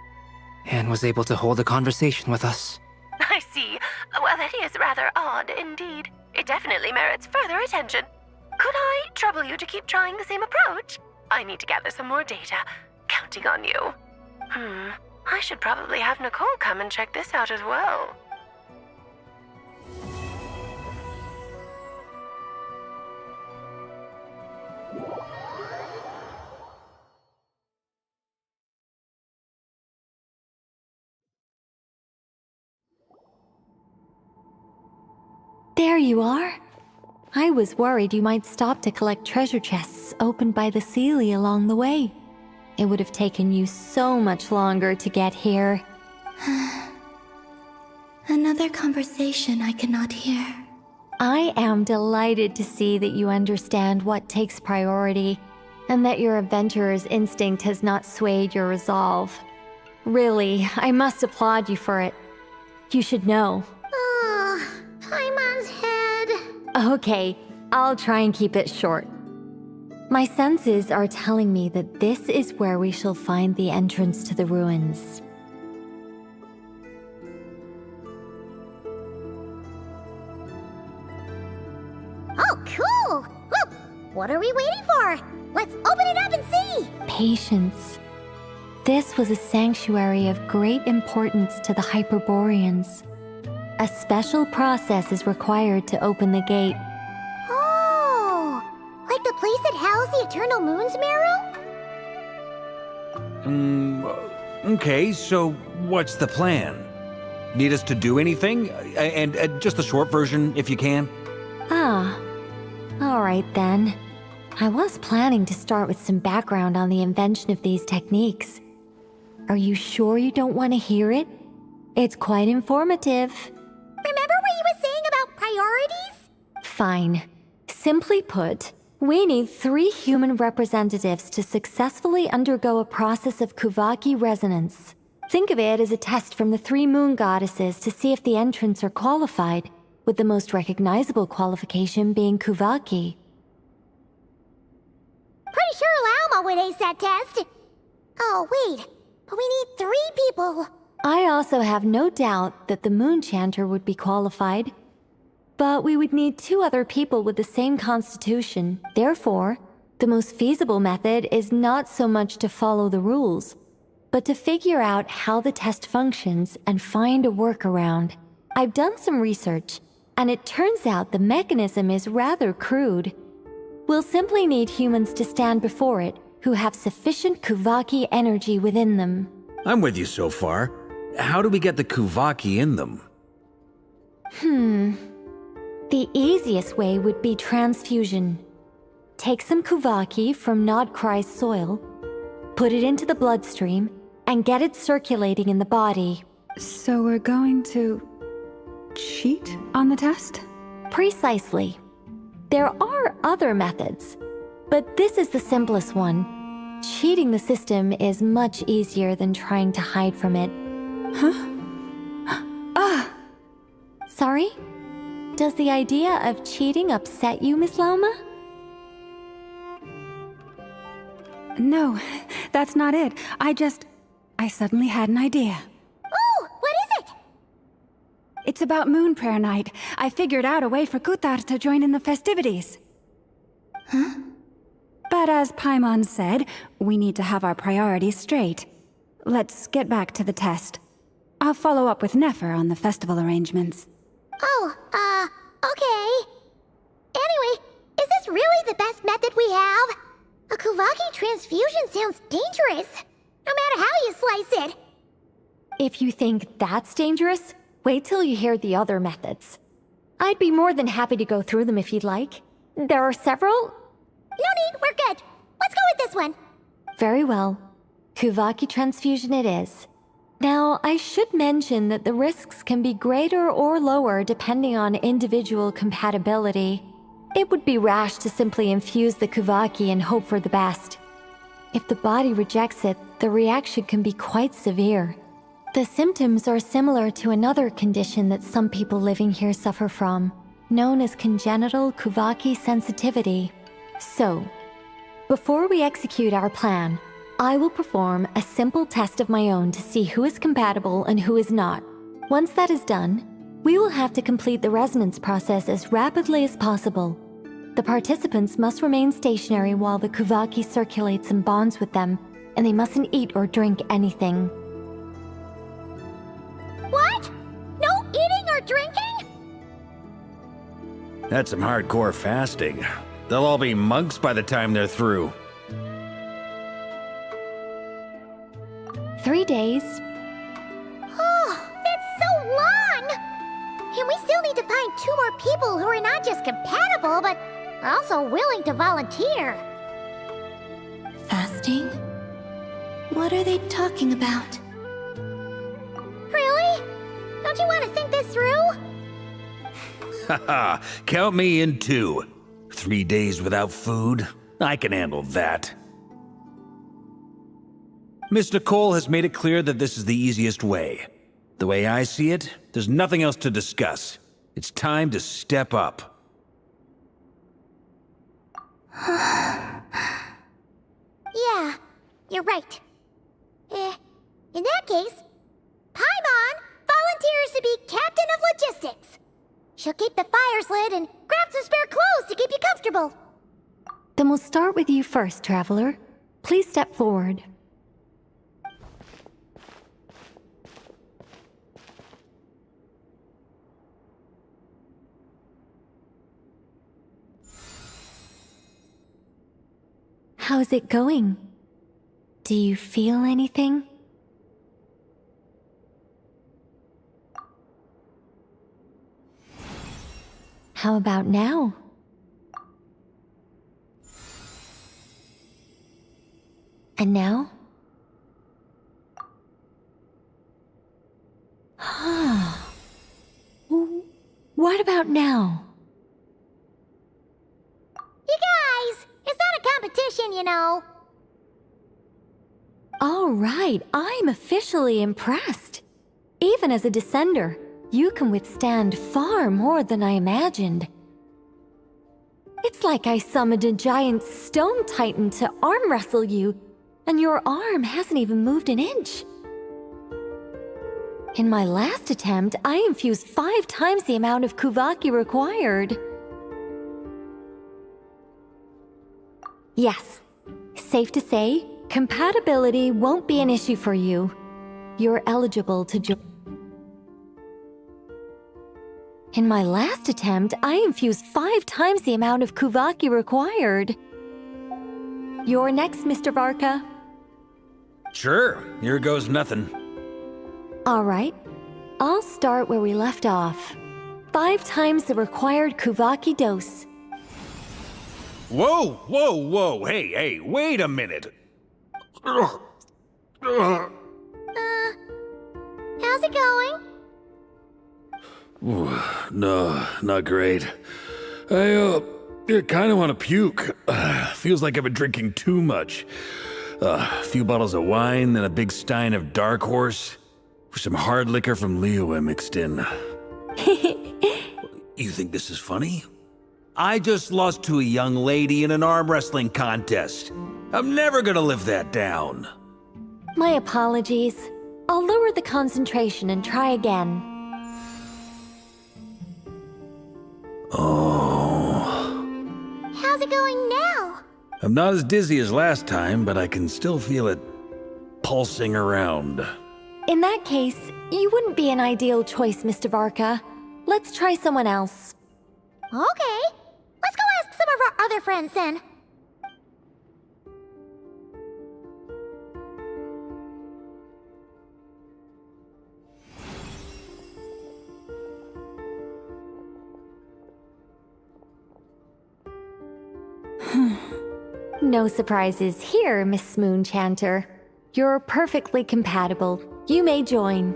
and was able to hold a conversation with us. I see. Well, that is rather odd indeed. It definitely merits further attention. Could I trouble you to keep trying the same approach? I need to gather some more data. Counting on you. I should probably have Nicole come and check this out as well. There you are. I was worried you might stop to collect treasure chests opened by the Seelie along the way. It would have taken you so much longer to get here. Another conversation I cannot hear. I am delighted to see that you understand what takes priority and that your adventurer's instinct has not swayed your resolve. Really, I must applaud you for it. You should know. Paimon's head. Okay, I'll try and keep it short. My senses are telling me that this is where we shall find the entrance to the ruins. Oh, cool! Well, what are we waiting for? Let's open it up and see! Patience. This was a sanctuary of great importance to the Hyperboreans. A special process is required to open the gate. Oh! Like the place that housed the Eternal Moon's marrow? Okay, so what's the plan? Need us to do anything? And just a short version, if you can. Ah. Alright then. I was planning to start with some background on the invention of these techniques. Are you sure you don't want to hear it? It's quite informative. Remember what you were saying about priorities? Fine. Simply put, we need 3 human representatives to successfully undergo a process of Kuvaki resonance. Think of it as a test from the 3 moon goddesses to see if the entrants are qualified, with the most recognizable qualification being Kuvaki. Pretty sure Lauma would ace that test. Oh, wait. But we need 3 people. I also have no doubt that the Moon Chanter would be qualified. But we would need 2 other people with the same constitution. Therefore, the most feasible method is not so much to follow the rules, but to figure out how the test functions and find a workaround. I've done some research, and it turns out the mechanism is rather crude. We'll simply need humans to stand before it who have sufficient Kuvaki energy within them. I'm with you so far. How do we get the Kuvaki in them? The easiest way would be transfusion. Take some Kuvaki from Nodcry's soil, put it into the bloodstream, and get it circulating in the body. So we're going to cheat on the test? Precisely. There are other methods, but this is the simplest one. Cheating the system is much easier than trying to hide from it. Sorry? Does the idea of cheating upset you, Miss Lauma? No, that's not it. I suddenly had an idea. Oh, what is it? It's about Moon Prayer Night. I figured out a way for Kuthar to join in the festivities. But as Paimon said, we need to have our priorities straight. Let's get back to the test. I'll follow up with Nefer on the festival arrangements. Oh, okay. Anyway, is this really the best method we have? A Kuvaki transfusion sounds dangerous, no matter how you slice it. If you think that's dangerous, wait till you hear the other methods. I'd be more than happy to go through them if you'd like. There are several. No need, we're good. Let's go with this one. Very well. Kuvaki transfusion it is. Now, I should mention that the risks can be greater or lower depending on individual compatibility. It would be rash to simply infuse the Kuvaki and hope for the best. If the body rejects it, the reaction can be quite severe. The symptoms are similar to another condition that some people living here suffer from, known as congenital Kuvaki sensitivity. So, before we execute our plan, I will perform a simple test of my own to see who is compatible and who is not. Once that is done, we will have to complete the resonance process as rapidly as possible. The participants must remain stationary while the Kuvaki circulates and bonds with them, and they mustn't eat or drink anything. What? No eating or drinking? That's some hardcore fasting. They'll all be monks by the time they're through. 3 days. Oh, that's so long! And we still need to find 2 more people who are not just compatible, but also willing to volunteer. Fasting? What are they talking about? Really? Don't you want to think this through? Haha, count me in too. 3 days without food? I can handle that. Miss Nicole has made it clear that this is the easiest way. The way I see it, there's nothing else to discuss. It's time to step up. Yeah, you're right. In that case, Paimon volunteers to be captain of logistics. She'll keep the fires lit and grab some spare clothes to keep you comfortable. Then we'll start with you first, Traveler. Please step forward. How's it going? Do you feel anything? How about now? And now? What about now? You guys, it's not a competition, you know. All right, I'm officially impressed. Even as a descender, you can withstand far more than I imagined. It's like I summoned a giant stone titan to arm wrestle you, and your arm hasn't even moved an inch. In my last attempt, I infused 5 times the amount of Kuvaki required. Yes, safe to say, compatibility won't be an issue for you. You're eligible to join. In my last attempt, I infused 5 times the amount of Kuvaki required. You're next, Mr. Varka. Sure, here goes nothing. All right, I'll start where we left off. 5 times the required Kuvaki dose. Whoa, whoa, whoa, hey, wait a minute. How's it going? No, not great. I kind of want to puke. Feels like I've been drinking too much. A few bottles of wine, then a big stein of Dark Horse, with some hard liquor from Liyue mixed in. You think this is funny? I just lost to a young lady in an arm wrestling contest. I'm never gonna live that down. My apologies. I'll lower the concentration and try again. Oh. How's it going now? I'm not as dizzy as last time, but I can still feel it pulsing around. In that case, you wouldn't be an ideal choice, Mr. Varka. Let's try someone else. Okay, let's go ask some of our other friends then. No surprises here, Miss Moonchanter. You're perfectly compatible. You may join.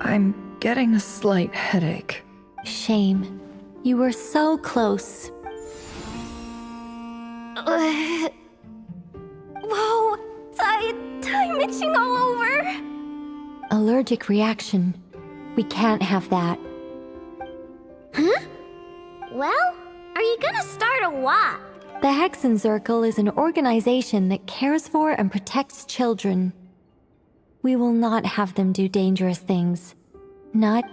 I'm getting a slight headache. Shame. You were so close. Whoa, I'm itching all over. Allergic reaction. We can't have that. Huh? Well, are you gonna start a what? The Hexen Circle is an organization that cares for and protects children. We will not have them do dangerous things. Not...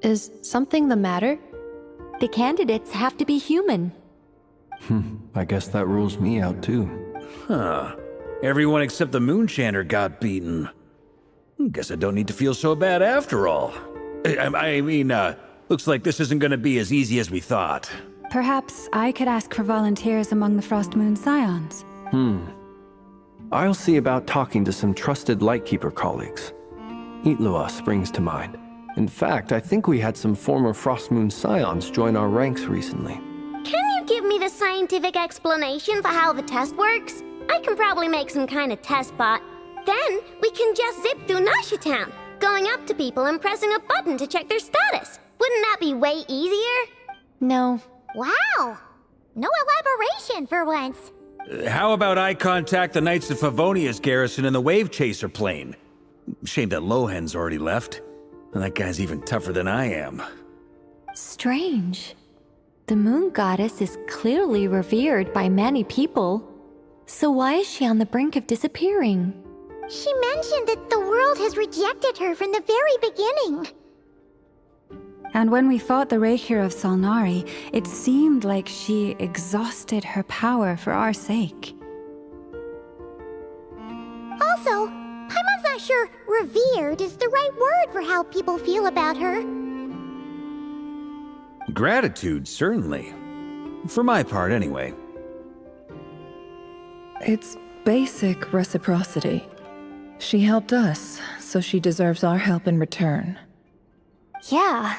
Is something the matter? The candidates have to be human. I guess that rules me out too. Huh. Everyone except the Moonchanter got beaten. Guess I don't need to feel so bad after all. I mean, looks like this isn't gonna be as easy as we thought. Perhaps I could ask for volunteers among the Frost Moon Scions. I'll see about talking to some trusted Lightkeeper colleagues. Itlua springs to mind. In fact, I think we had some former Frost Moon Scions join our ranks recently. Can you give me the scientific explanation for how the test works, I can probably make some kind of test bot. Then we can just zip through Nasha Town, going up to people and pressing a button to check their status. Wouldn't that be way easier? No. Wow! No elaboration for once. How about I contact the Knights of Favonia's garrison in the Wave Chaser plane? Shame that Lohan's already left. And that guy's even tougher than I am. Strange. The moon goddess is clearly revered by many people. So why is she on the brink of disappearing? She mentioned that the world has rejected her from the very beginning. And when we fought the Reikir of Salnari, it seemed like she exhausted her power for our sake. Also, Paimon's not sure revered is the right word for how people feel about her. Gratitude, certainly. For my part, anyway. It's basic reciprocity. She helped us, so she deserves our help in return. Yeah.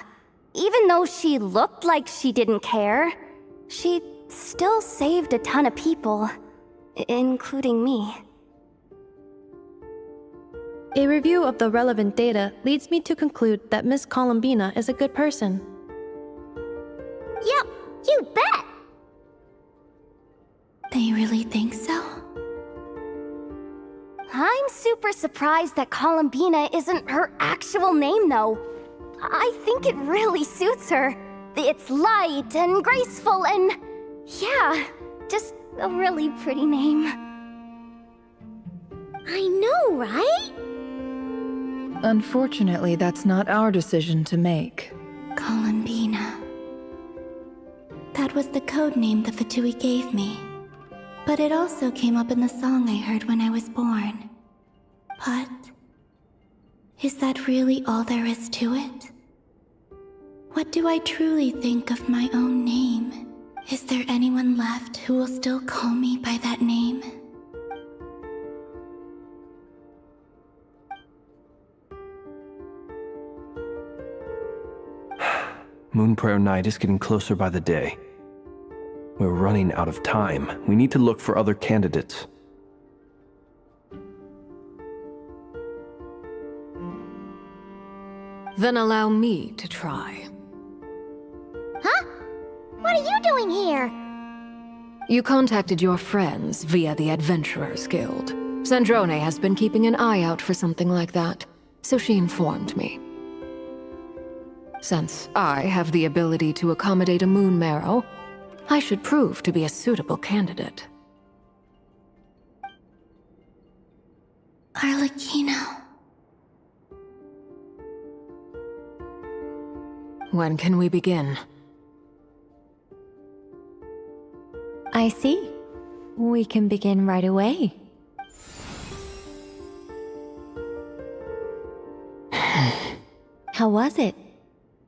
Even though she looked like she didn't care, she still saved a ton of people, including me. A review of the relevant data leads me to conclude that Miss Columbina is a good person. Yep, you bet! They really think so? I'm super surprised that Columbina isn't her actual name, though. I think it really suits her. It's light and graceful and... yeah, just a really pretty name. I know, right? Unfortunately, that's not our decision to make. Columbina. That was the code name the Fatui gave me. But it also came up in the song I heard when I was born. But... is that really all there is to it? What do I truly think of my own name? Is there anyone left who will still call me by that name? Moon Prayer Night is getting closer by the day. We're running out of time. We need to look for other candidates. Then allow me to try. Huh? What are you doing here? You contacted your friends via the Adventurers Guild. Sandrone has been keeping an eye out for something like that, so she informed me. Since I have the ability to accommodate a moon marrow, I should prove to be a suitable candidate. Arlecchino. When can we begin? I see. We can begin right away. How was it?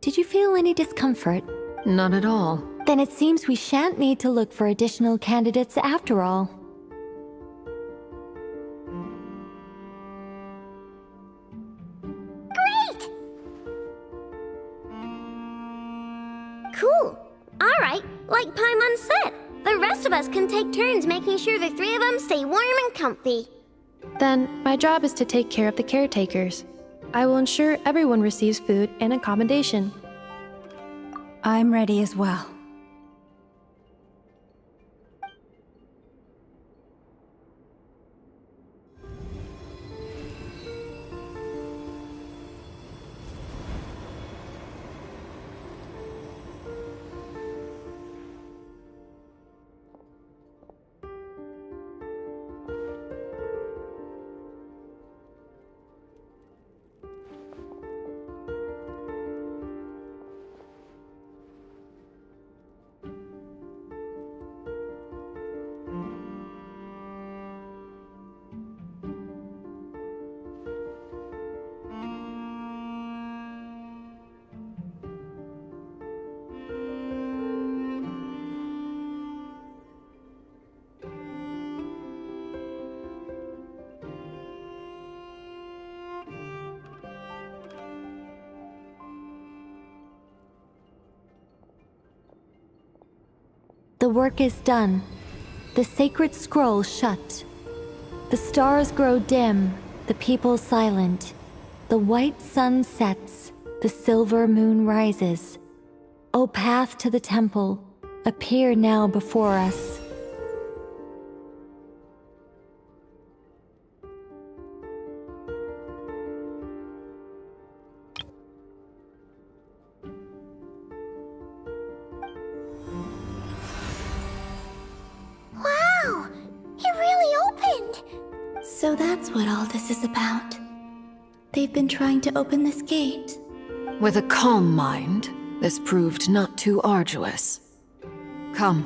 Did you feel any discomfort? Not at all. Then it seems we shan't need to look for additional candidates after all. Great! Cool. Alright, like Paimon said, the rest of us can take turns making sure the three of them stay warm and comfy. Then, my job is to take care of the caretakers. I will ensure everyone receives food and accommodation. I'm ready as well. The work is done. The sacred scroll shut. The stars grow dim, the people silent. The white sun sets, the silver moon rises. O path to the temple, appear now before us. Wow! It really opened! So that's what all this is about. They've been trying to open this gate. With a calm mind, this proved not too arduous. Come,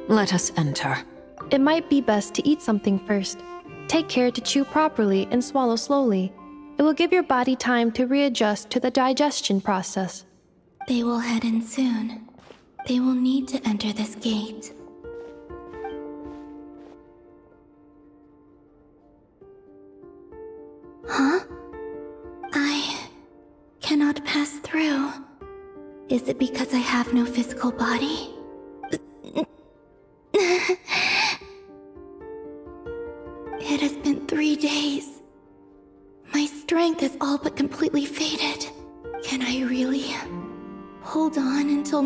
let us enter. It might be best to eat something first. Take care to chew properly and swallow slowly. It will give your body time to readjust to the digestion process. They will head in soon. They will need to enter this gate. Huh? I cannot pass through. Is it because I have no physical body? It has been 3 days. My strength is all but completely faded. Can I really hold on until